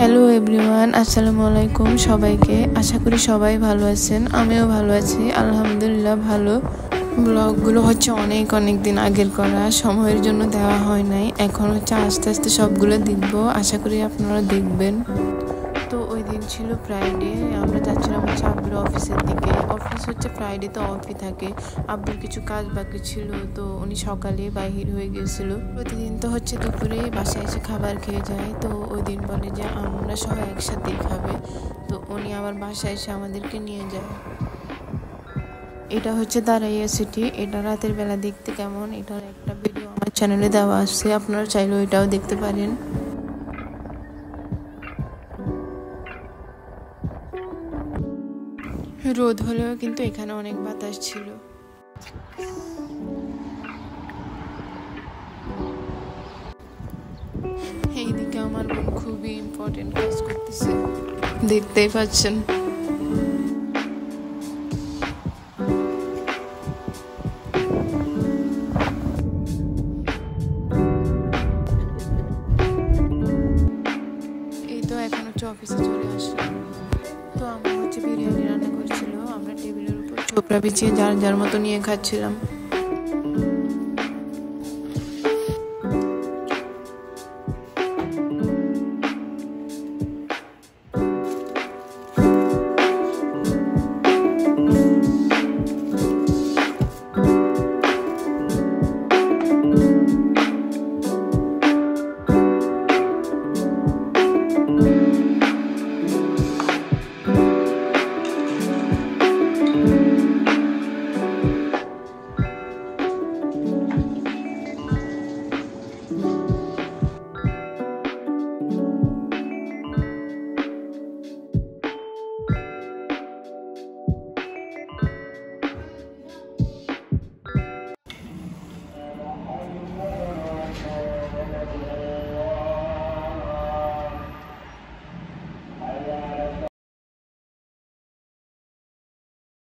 Hello everyone, আসসালামু আলাইকুম সবাইকে। আশা করি সবাই ভালো আছেন, আমিও ভালো আছি আলহামদুলিল্লাহ। ভালো ব্লগগুলো অনেক অনেক দিন আগের করা, সময়ের জন্য দেওয়া হয় নাই। এখন আস্তে আস্তে সবগুলো দেখবো, আশা করি আপনারা দেখবেন। তো ওই দিন ছিল ফ্রাইডে, আমরা যাচ্ছিলাম আব্বুর অফিসের দিকে। অফিস ফ্রাইডে তো অফই থাকে। আব্বুর কিছু কাজ বাকি ছিল, তো উনি সকালে বাহির হয়ে গিয়েছিল। প্রতিদিন তো দুপুরে বাসায় এসে খাবার খেয়ে যায়। তো ওই দিন বলে যে আমরা সবাই একসাথেই খাবে, তো উনি আবার বাসায় এসে আমাদেরকে নিয়ে যায়। এটা দারাইয়া সিটি। এটা রাতের বেলা দেখতে কেমন, এটার একটা ভিডিও আমার চ্যানেলে দেওয়া আছে, আপনারা চাইলে ওইটাও দেখতে পারেন। রোদ হলেও কিন্তু এখানে অনেক বাতাস ছিল। এইদিকে আমার বোন খুবই ইম্পর্টেন্ট কাজ করতেছে, দেখতেই পাচ্ছেন। এই তো এখন অফিসে চলে আসলাম। তো আমরা বিরিয়ানি রান্না করছিল, আমরা টেবিলের উপর চোপড়া বিছিয়ে যার যার মতো নিয়ে খাচ্ছিলাম।